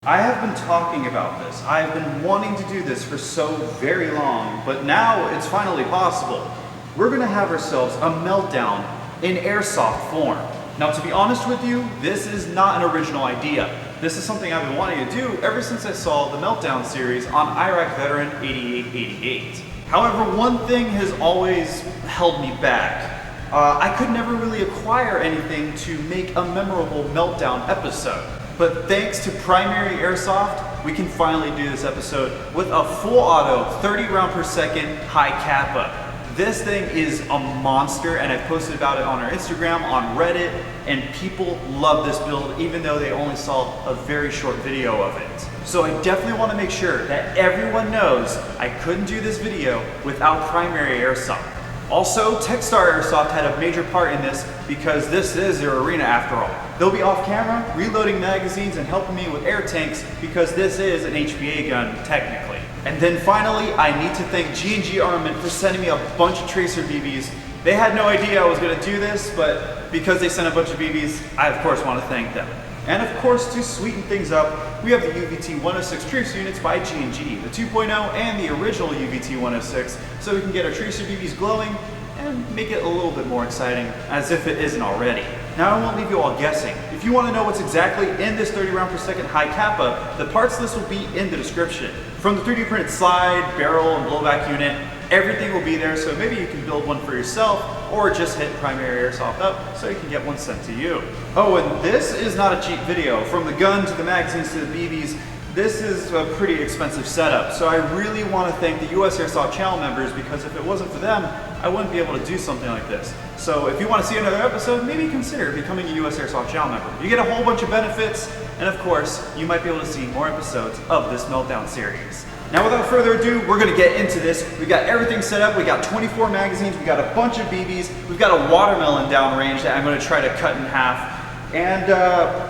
I have been talking about this. I have been wanting to do this for so very long, but now it's finally possible. We're gonna have ourselves a meltdown in airsoft form. Now, to be honest with you, this is not an original idea. This is something I've been wanting to do ever since I saw the Meltdown series on Iraq Veteran 8888. However, one thing has always held me back. I could never really acquire anything to make a memorable Meltdown episode. But thanks to Primary Airsoft, we can finally do this episode with a full auto 30 round per second Hi-Capa. This thing is a monster, and I've posted about it on our Instagram, on Reddit, and people love this build even though they only saw a very short video of it. So I definitely want to make sure that everyone knows I couldn't do this video without Primary Airsoft. Also, Techstar Airsoft had a major part in this because this is their arena after all. They'll be off camera, reloading magazines and helping me with air tanks because this is an HPA gun technically. And then finally, I need to thank G&G Armament for sending me a bunch of tracer BBs. They had no idea I was going to do this, but because they sent a bunch of BBs, I of course want to thank them. And of course, to sweeten things up, we have the UVT 106 tracer units by G&G, the 2.0 and the original UVT 106, so we can get our tracer BBs glowing and make it a little bit more exciting, as if it isn't already. Now, I won't leave you all guessing. If you want to know what's exactly in this 30 round per second Hi-Capa, the parts list will be in the description. From the 3D printed slide, barrel, and blowback unit, everything will be there, so maybe you can build one for yourself or just hit Primary Airsoft up so you can get one sent to you. Oh, and this is not a cheap video. From the gun to the magazines to the BBs, this is a pretty expensive setup, so I really want to thank the USAirsoft channel members because if it wasn't for them, I wouldn't be able to do something like this. So if you want to see another episode, maybe consider becoming a USAirsoft channel member. You get a whole bunch of benefits, and of course, you might be able to see more episodes of this Meltdown series. Now, without further ado, we're gonna get into this. We got everything set up. We got 24 magazines. We got a bunch of BBs. We've got a watermelon downrange that I'm gonna try to cut in half. And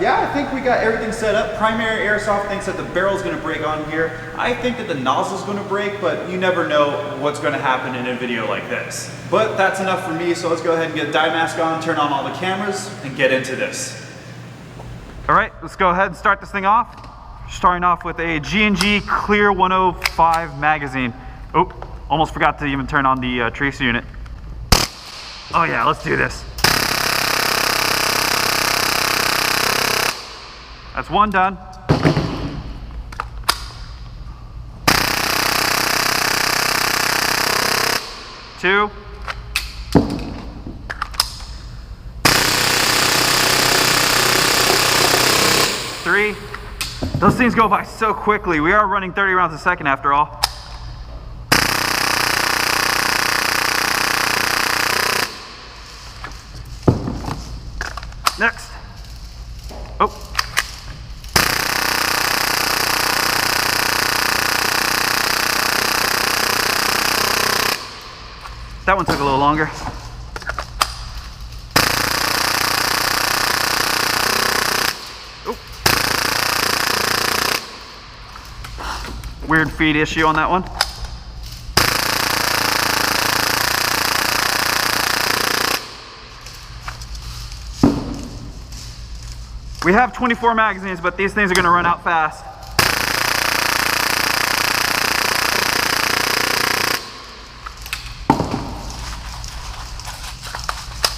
yeah, I think we got everything set up. Primary Airsoft thinks that the barrel's gonna break on here. I think that the nozzle's gonna break, but you never know what's gonna happen in a video like this. But that's enough for me, so let's go ahead and get a dye mask on, turn on all the cameras, and get into this. All right, let's go ahead and start this thing off. Starting off with a G&G Clear 105 magazine. Oh, almost forgot to even turn on the tracer unit. Oh yeah, let's do this. That's one done. Two. Three. Those things go by so quickly. We are running 30 rounds a second after all. Next. Oh. That one took a little longer. Weird feed issue on that one. We have 24 magazines, but these things are gonna run out fast.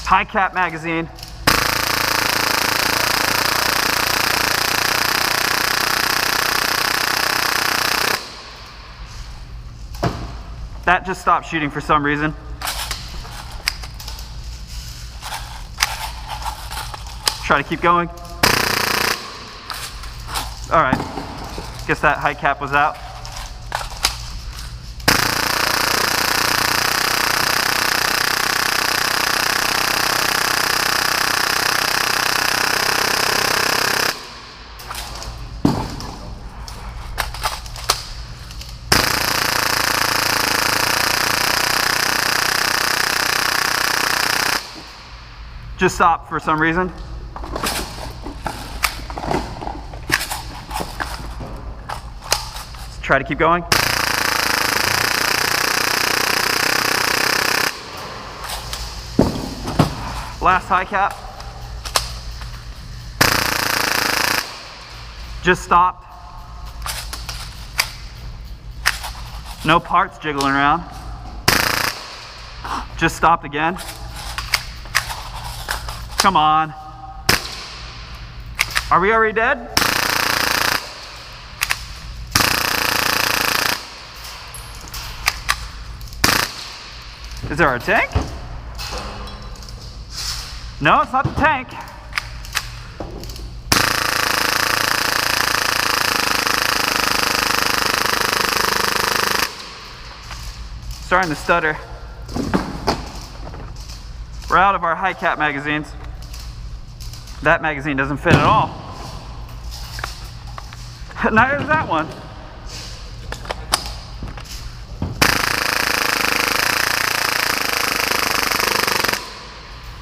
Hi-Cap magazine. That just stopped shooting for some reason. Try to keep going. All right, guess that Hi-Cap was out. Just stopped for some reason. Let's try to keep going. Last Hi-Cap. Just stopped. No parts jiggling around. Just stopped again. Come on. Are we already dead? Is there a tank? No, it's not the tank. Starting to stutter. We're out of our Hi-Cap magazines. That magazine doesn't fit at all. Neither does that one.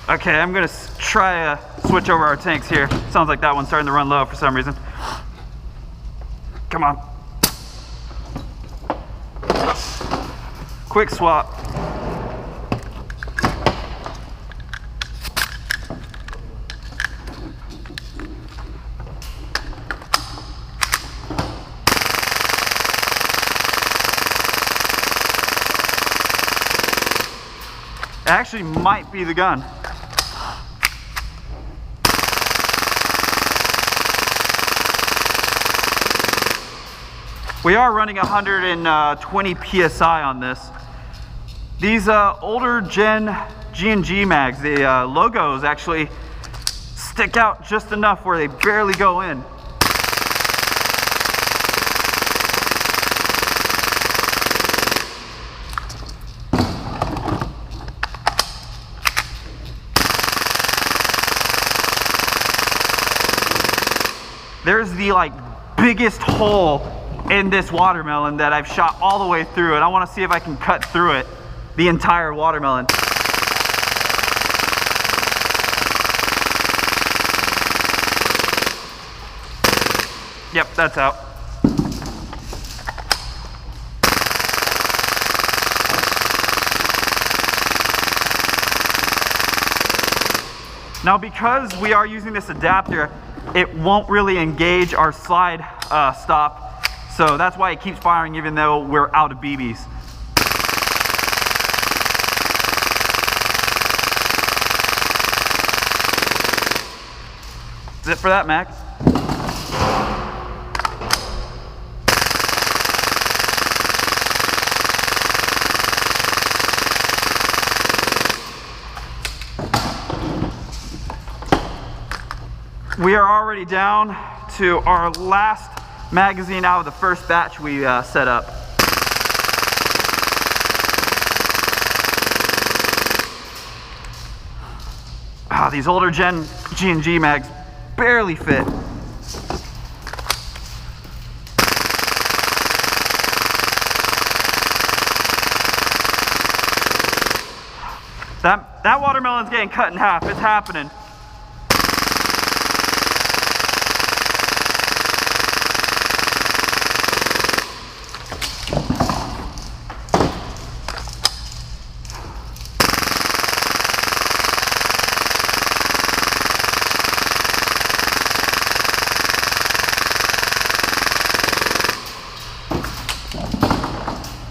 Okay, I'm gonna try to switch over our tanks here. Sounds like that one's starting to run low for some reason. Come on. Quick swap. It actually might be the gun. We are running 120 PSI on this. These older gen G&G mags, the logos actually stick out just enough where they barely go in. There's the biggest hole in this watermelon that I've shot all the way through, and I want to see if I can cut through it, the entire watermelon. Yep, that's out. Now, because we are using this adapter, it won't really engage our slide stop, so that's why it keeps firing even though we're out of BBs. That's it for that, Max. We are already down to our last magazine out of the first batch we set up. These older gen G&G mags barely fit. That watermelon's getting cut in half. It's happening.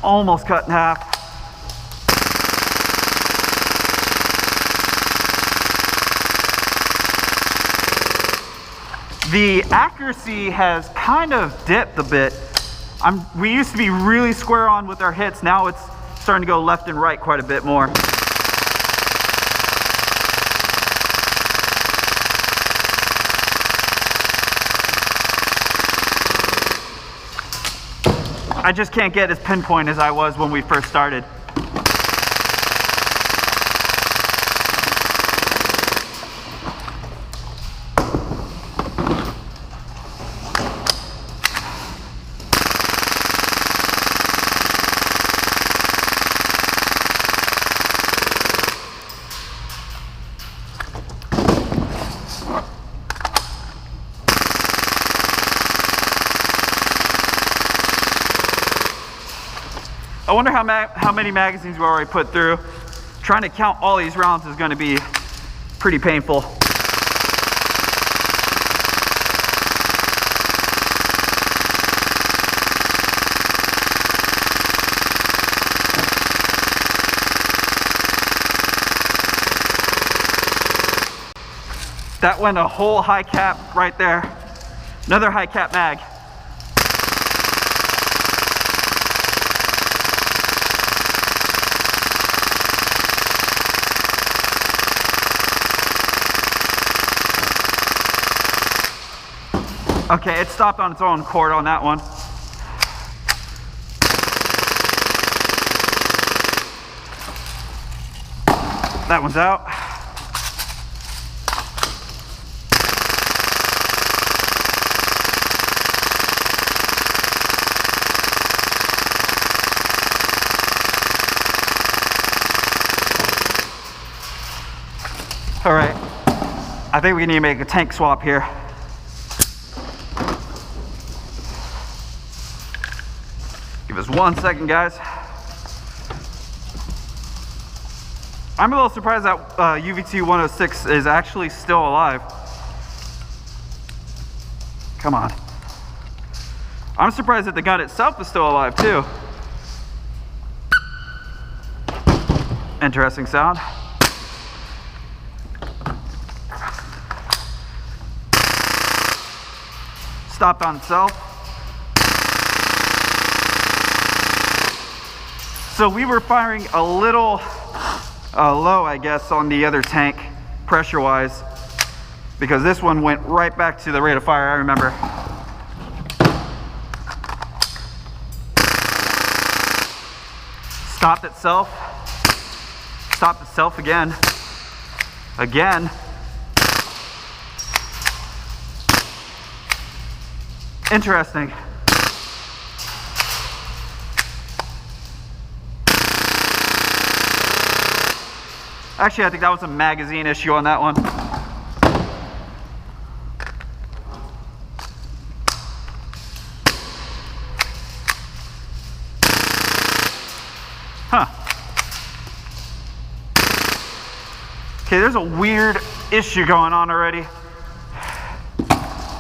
Almost cut in half. The accuracy has kind of dipped a bit. We used to be really square on with our hits. Now it's starting to go left and right quite a bit more. I just can't get as pinpoint as I was when we first started. I wonder how many magazines we already put through. Trying to count all these rounds is going to be pretty painful. That went a whole Hi-Cap right there. Another Hi-Cap mag. Okay, it stopped on its own accord on that one. That one's out. All right, I think we need to make a tank swap here. Give us 1 second, guys. I'm a little surprised that UVT 106 is actually still alive. Come on. I'm surprised that the gun itself is still alive too. Interesting sound. Stopped on itself. So we were firing a little low, I guess, on the other tank, pressure-wise, because this one went right back to the rate of fire, I remember. Stopped itself. Stopped itself again. Again. Interesting. Actually, I think that was a magazine issue on that one. Huh. Okay, there's a weird issue going on already.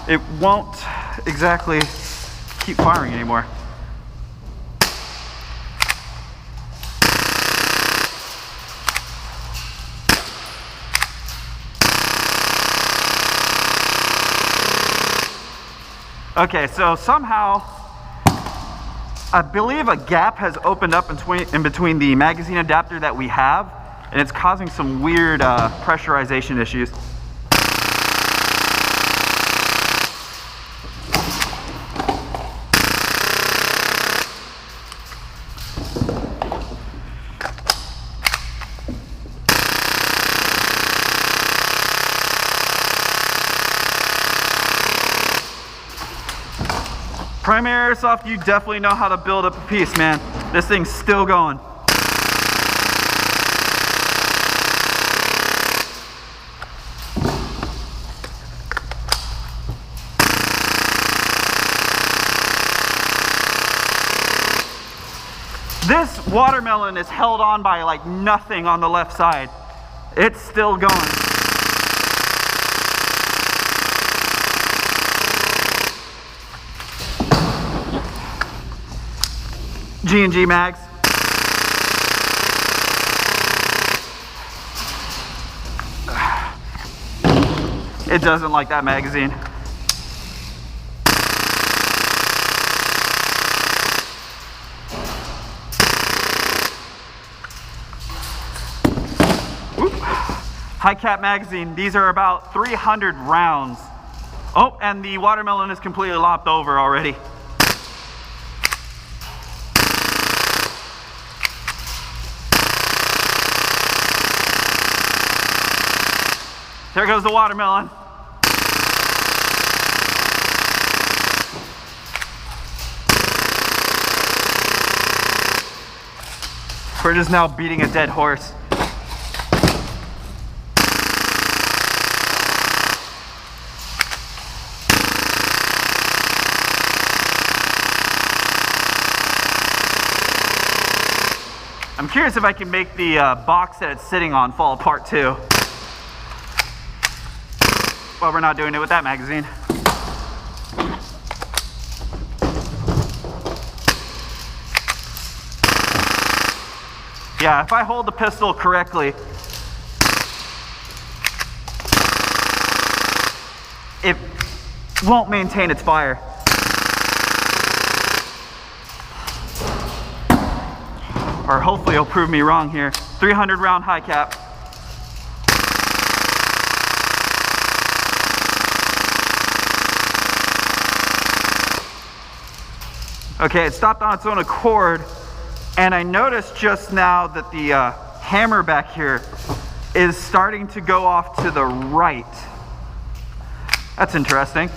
It won't exactly keep firing anymore. Okay, so somehow, I believe a gap has opened up in between the magazine adapter that we have, and it's causing some weird pressurization issues. Primary Airsoft, you definitely know how to build up a piece, man. This thing's still going. This watermelon is held on by like nothing on the left side. It's still going. G&G mags. It doesn't like that magazine. Hi-Cap magazine. These are about 300 rounds. Oh, and the watermelon is completely lopped over already. There goes the watermelon. We're just now beating a dead horse. I'm curious if I can make the box that it's sitting on fall apart too. Well, we're not doing it with that magazine. Yeah, if I hold the pistol correctly, it won't maintain its fire. Or hopefully it'll prove me wrong here. 300 round high cap. Okay, it stopped on its own accord, and I noticed just now that the hammer back here is starting to go off to the right. That's interesting.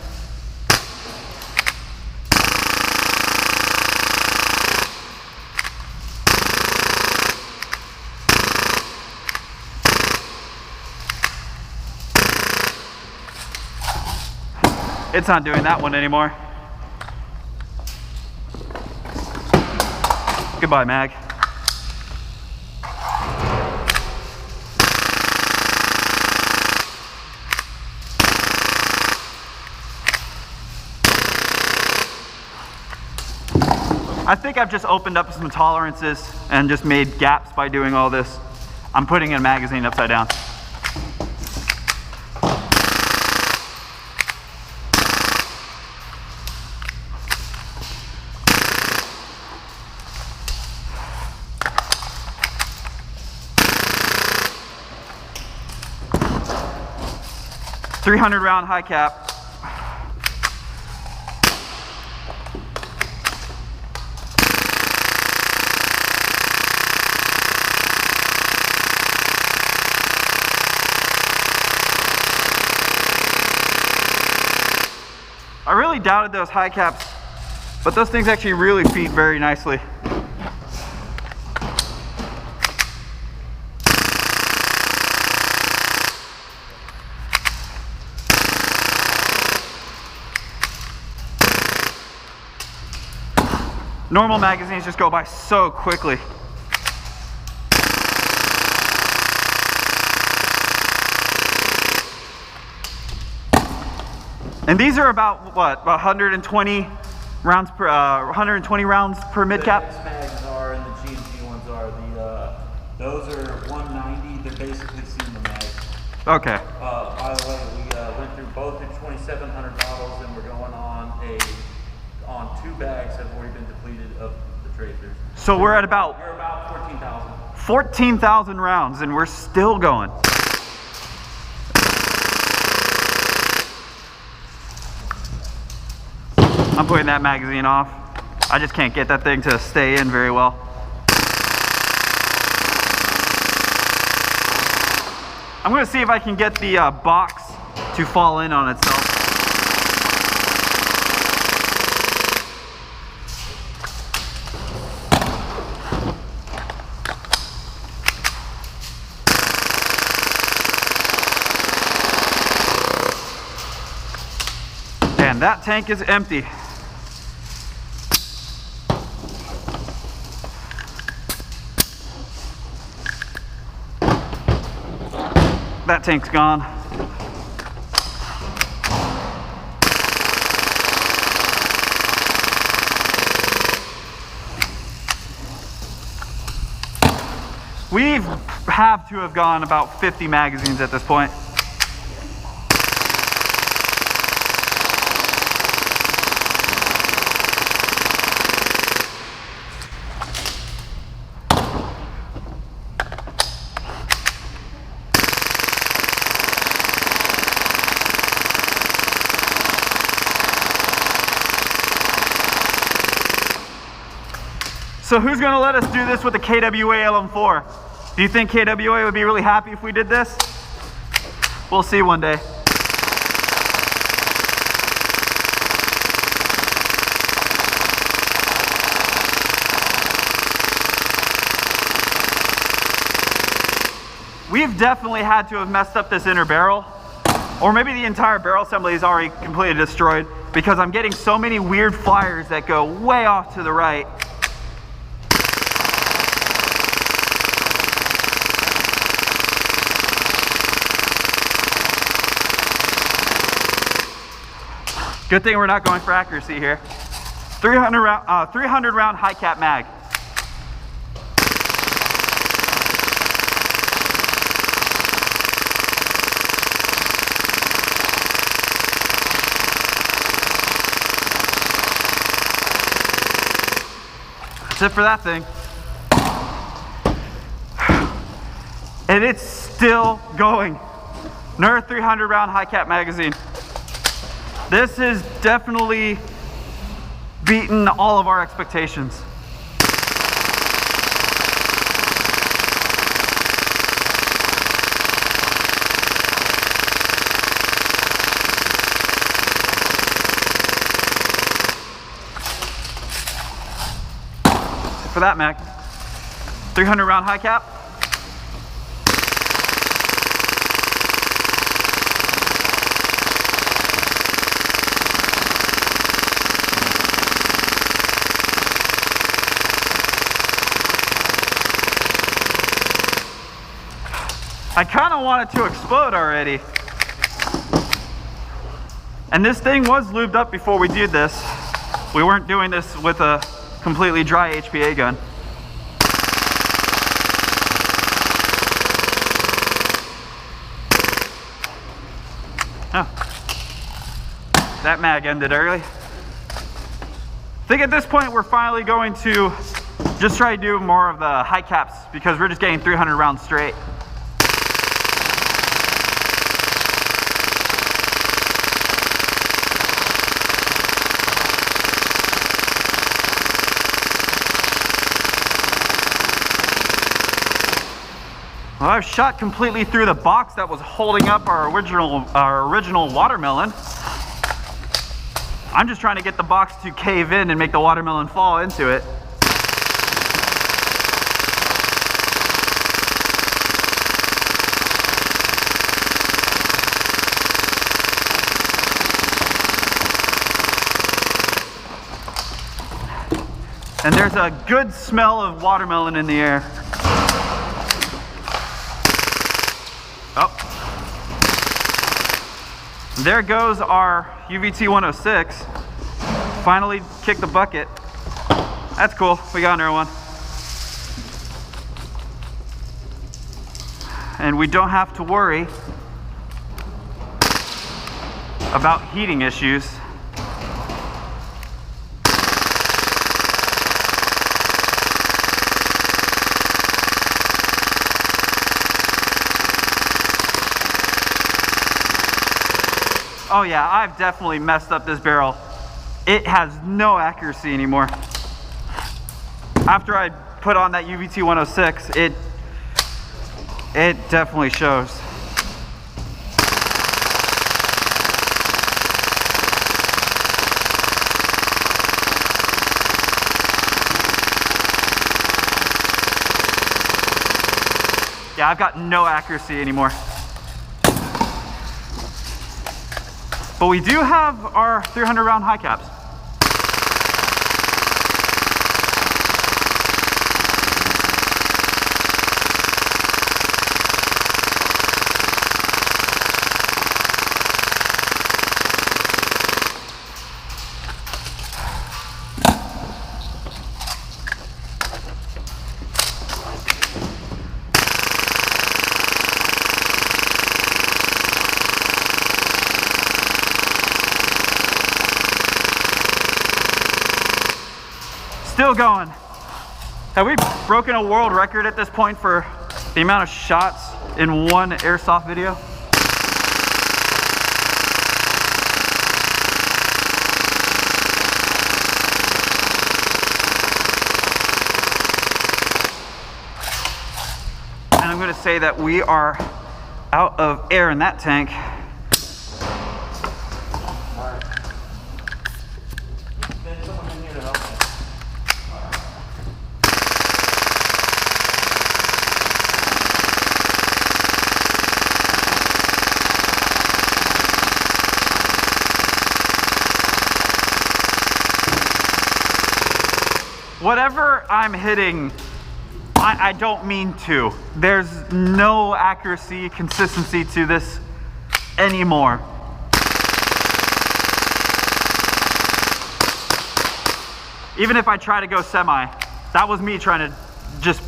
It's not doing that one anymore. Goodbye, mag. I think I've just opened up some tolerances and just made gaps by doing all this. I'm putting in a magazine upside down. .300 round high cap. I really doubted those high caps, but those things actually really feed very nicely. Normal magazines just go by so quickly. And these are about what, 120 rounds per 120 rounds per mid cap. The mags are and the G&G ones are. Those are 190. They're basically SEMA mags. Okay. By the way, we went through both the 2,700 bottles, and we're going on 2 bags have already been depleted of the tracers. So we're at about 14,000. 14,000 rounds, and we're still going. I'm putting that magazine off. I just can't get that thing to stay in very well. I'm gonna see if I can get the box to fall in on itself. And that tank is empty. That tank's gone. We have to have gone about 50 magazines at this point. So who's gonna let us do this with the KWA LM4? Do you think KWA would be really happy if we did this? We'll see one day. We've definitely had to have messed up this inner barrel, or maybe the entire barrel assembly is already completely destroyed, because I'm getting so many weird fires that go way off to the right. Good thing we're not going for accuracy here. 300 round high cap mag. That's it for that thing. And it's still going. Another 300 round Hi-Cap magazine. This has definitely beaten all of our expectations. For that mag, 300 round Hi-Cap. I kind of want it to explode already. And this thing was lubed up before we did this. We weren't doing this with a completely dry HPA gun. Oh, that mag ended early. I think at this point we're finally going to just try to do more of the Hi-Caps because we're just getting 300 rounds straight. Well, I've shot completely through the box that was holding up our original watermelon. I'm just trying to get the box to cave in and make the watermelon fall into it. And there's a good smell of watermelon in the air. Oh, there goes our UVT 106. Finally kicked the bucket. That's cool, we got another one. And we don't have to worry about heating issues. Oh yeah, I've definitely messed up this barrel. It has no accuracy anymore. After I put on that UVT 106, it definitely shows. Yeah, I've got no accuracy anymore. But we do have our 300 round Hi-Caps. Still going. Have we broken a world record at this point for the amount of shots in one airsoft video? And I'm going to say that we are out of air in that tank. Whatever I'm hitting, I don't mean to. There's no accuracy, consistency to this anymore. Even if I try to go semi, that was me trying to just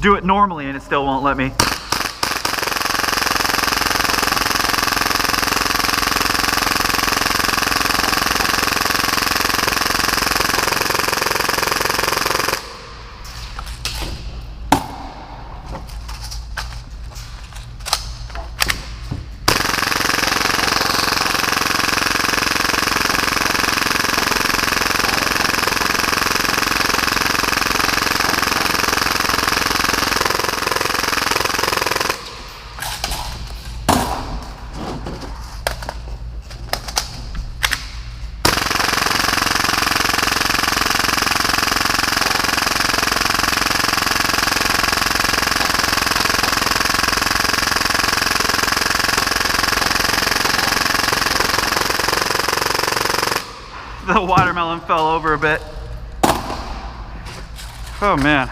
do it normally and it still won't let me. the watermelon fell over a bit. Oh man.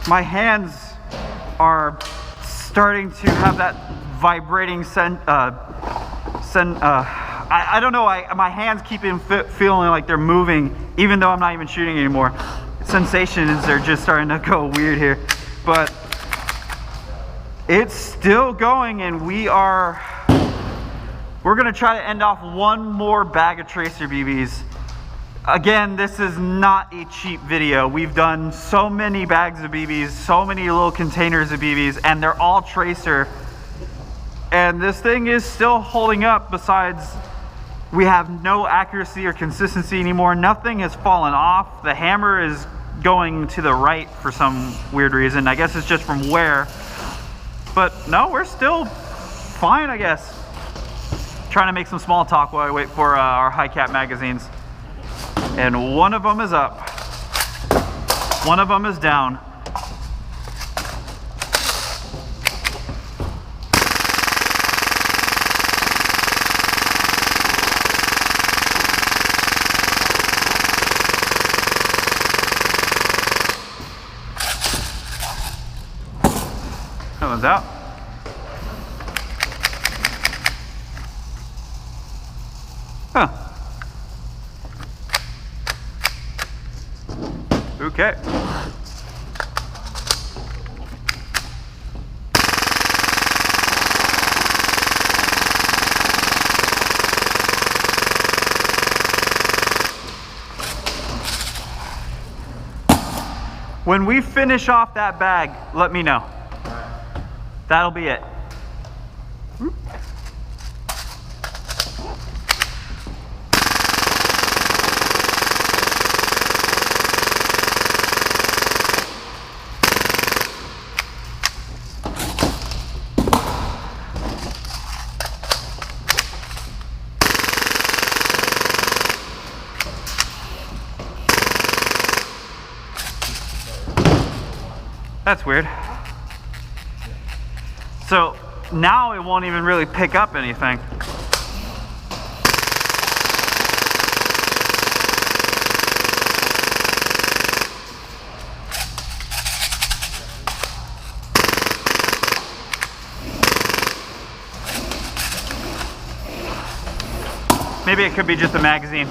My hands are starting to have that vibrating I don't know, my hands keep feeling like they're moving even though I'm not even shooting anymore. Sensations are just starting to go weird here, but it's still going, and we're gonna try to end off one more bag of tracer BBs. Again, this is not a cheap video. We've done so many bags of BBs, so many little containers of BBs, and they're all tracer. And this thing is still holding up. Besides, we have no accuracy or consistency anymore. Nothing has fallen off. The hammer is going to the right for some weird reason. I guess it's just from wear. But no, we're still fine, I guess. Trying to make some small talk while I wait for our Hi-Cap magazines. And one of them is up. One of them is down. That one's out. Huh. Okay. When we finish off that bag, let me know. That'll be it. That's weird. So now it won't even really pick up anything. Maybe it could be just a magazine.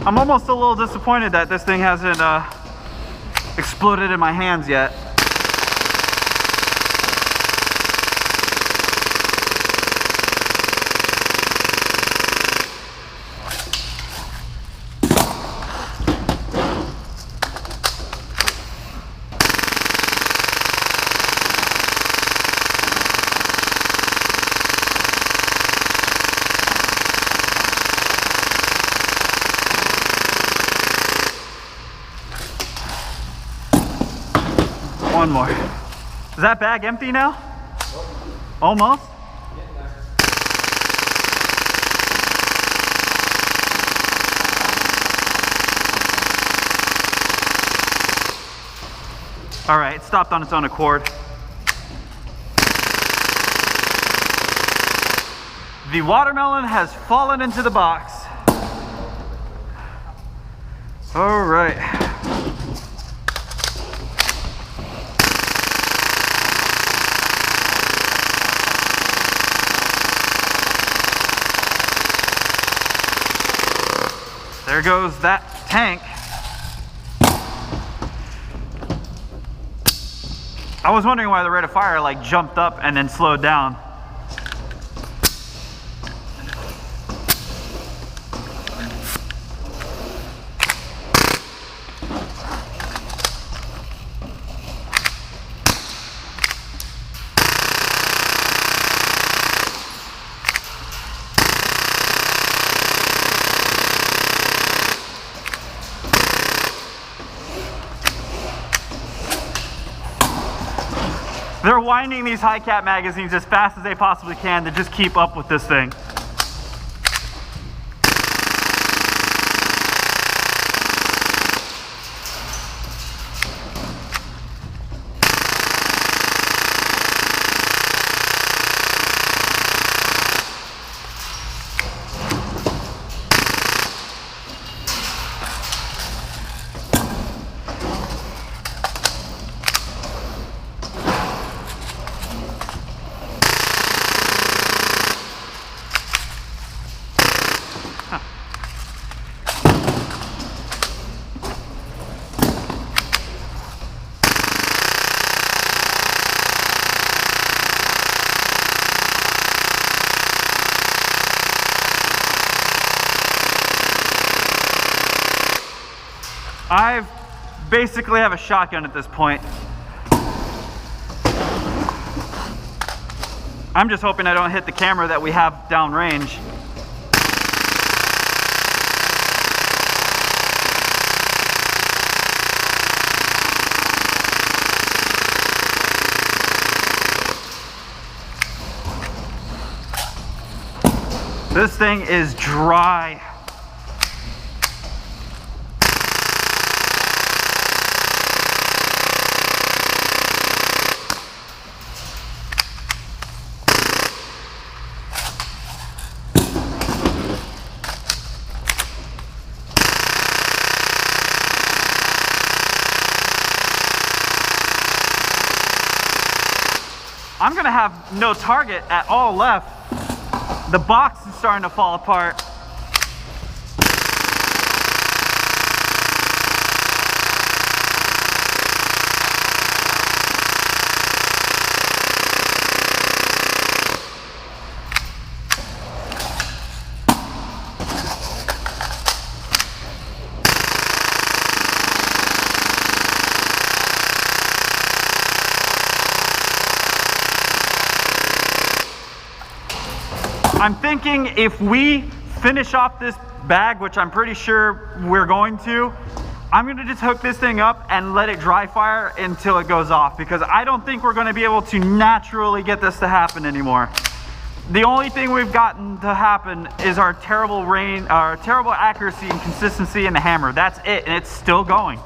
I'm almost a little disappointed that this thing hasn't exploded in my hands yet. One more. Is that bag empty now? Almost? All right, it stopped on its own accord. The watermelon has fallen into the box. All right. There goes that tank. I was wondering why the rate of fire like jumped up and then slowed down. They're winding these Hi-Cap magazines as fast as they possibly can to just keep up with this thing. I basically have a shotgun at this point. I'm just hoping I don't hit the camera that we have downrange. This thing is dry. I'm gonna have no target at all left. The box is starting to fall apart. I'm thinking if we finish off this bag, which I'm pretty sure we're going to, I'm gonna just hook this thing up and let it dry fire until it goes off, because I don't think we're gonna be able to naturally get this to happen anymore. The only thing we've gotten to happen is our terrible terrible accuracy and consistency in the hammer. That's it, and it's still going.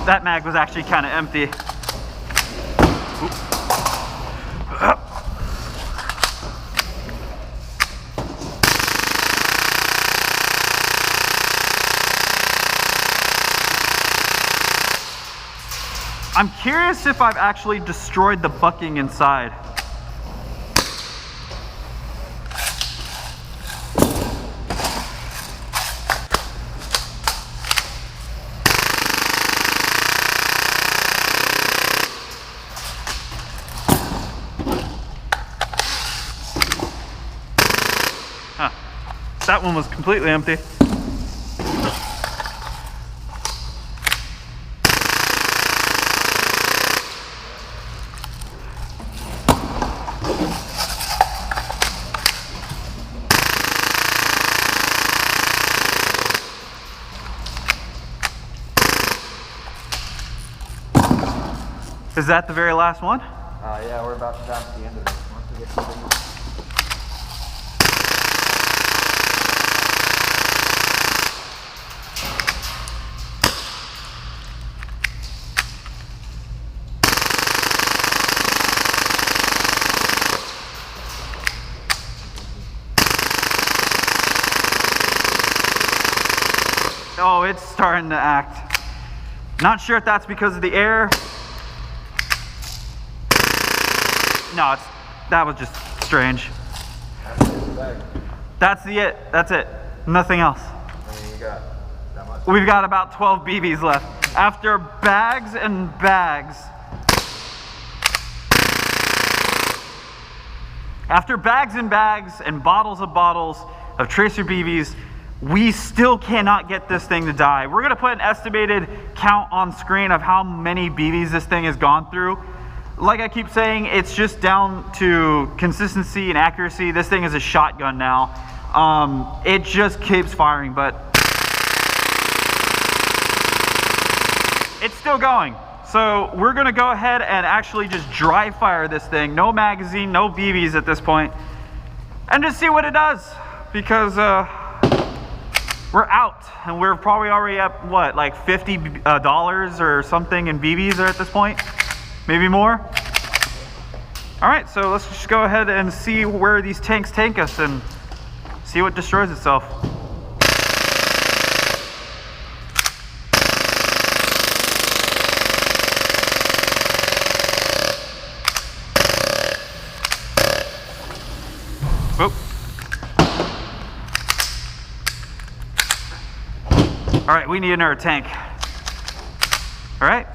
That mag was actually kind of empty. I'm curious if I've actually destroyed the bucking inside. That one was completely empty. Is that the very last one? Yeah, we're about to down to the end of it. Once we get to the Oh, it's starting to act. Not sure if that's because of the air No, that was just strange. That's it. That's it. Nothing else. I mean, you got that much. We've got about 12 BBs left. After bags and bags. After bags and bags and bottles of tracer BBs, we still cannot get this thing to die. We're gonna put an estimated count on screen of how many BBs this thing has gone through. Like I keep saying, it's just down to consistency and accuracy. This thing is a shotgun now. It just keeps firing, but it's still going. So we're gonna go ahead and actually just dry fire this thing. No magazine, no BBs at this point, and just see what it does. Because we're out, and we're probably already up, what, like $50 or something in BBs at this point? Maybe more? All right, so let's just go ahead and see where these tanks take us and see what destroys itself. Whoop. All right, we need another tank. All right.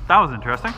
That was interesting.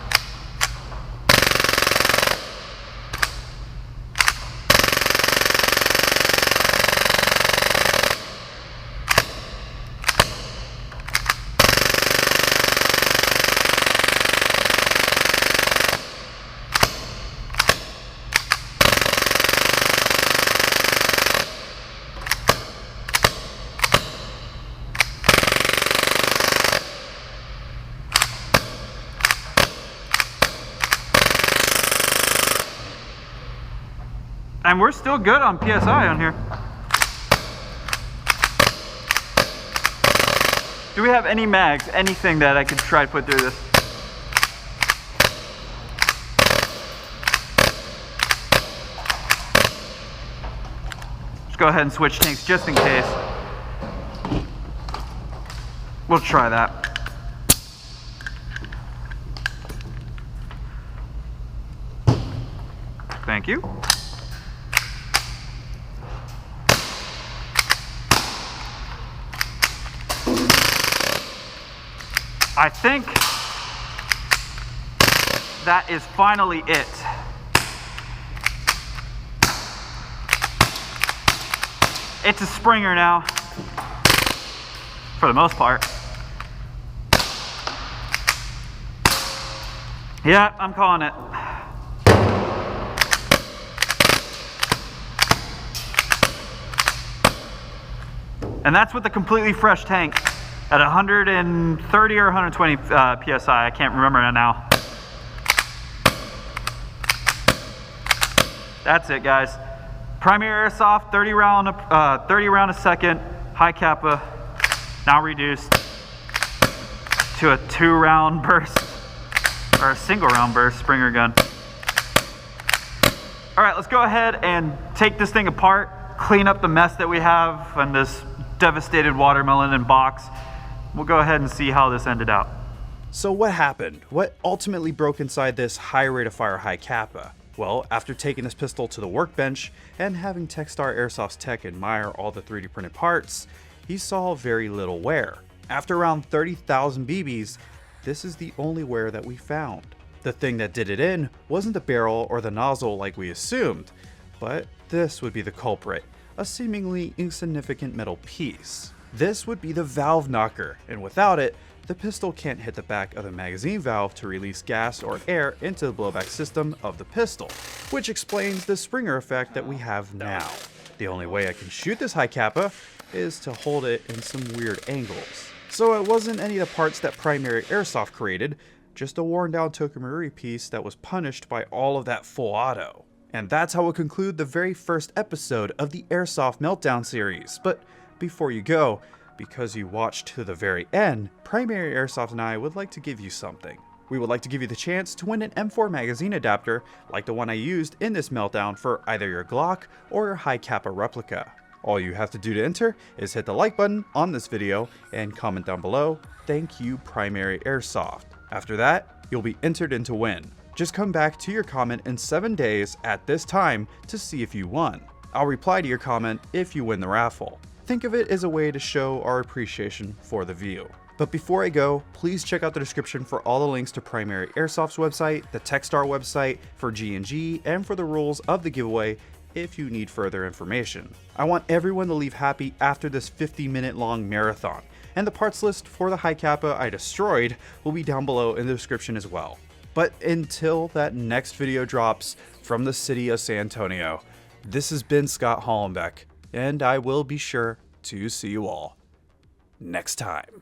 And we're still good on PSI on here. Do we have any mags, anything that I could try to put through this? Let's go ahead and switch tanks just in case. We'll try that. Thank you. that is finally it. It's a Springer now, for the most part. Yeah, I'm calling it. And that's with a completely fresh tank at 130 or 120 PSI. I can't remember now. That's it, guys. Primary Airsoft, 30 round a second, Hi-Capa, now reduced to a 2-round burst, or a single round burst Springer gun. All right, let's go ahead and take this thing apart, clean up the mess that we have on this devastated watermelon and box. We'll go ahead and see how this ended out. So what happened? What ultimately broke inside this high rate of fire Hi-Capa? Well, after taking this pistol to the workbench and having Techstar Airsoft's tech admire all the 3D printed parts, he saw very little wear. After around 30,000 BBs, this is the only wear that we found. The thing that did it in wasn't the barrel or the nozzle like we assumed, but this would be the culprit, a seemingly insignificant metal piece. This would be the valve knocker, and without it, the pistol can't hit the back of the magazine valve to release gas or air into the blowback system of the pistol, which explains the Springer effect that we have now. The only way I can shoot this Hi-Capa is to hold it in some weird angles. So it wasn't any of the parts that Primary Airsoft created, just a worn down Tokyo Marui piece that was punished by all of that full auto. And that's how we'll conclude the very first episode of the Airsoft Meltdown series. But before you go, because you watched to the very end, Primary Airsoft and I would like to give you something. We would like to give you the chance to win an M4 magazine adapter like the one I used in this meltdown for either your Glock or your Hi-Capa replica. All you have to do to enter is hit the like button on this video and comment down below, "Thank you, Primary Airsoft." After that, you'll be entered in to win. Just come back to your comment in 7 days at this time to see if you won. I'll reply to your comment if you win the raffle. Think of it as a way to show our appreciation for the view. But before I go, please check out the description for all the links to Primary Airsoft's website, the Techstar website for G&G, and for the rules of the giveaway if you need further information. I want everyone to leave happy after this 50-minute long marathon, and the parts list for the Hi-Capa I destroyed will be down below in the description as well. But until that next video drops from the city of San Antonio, this has been Scott Hollenbeck, and I will be sure to see you all next time.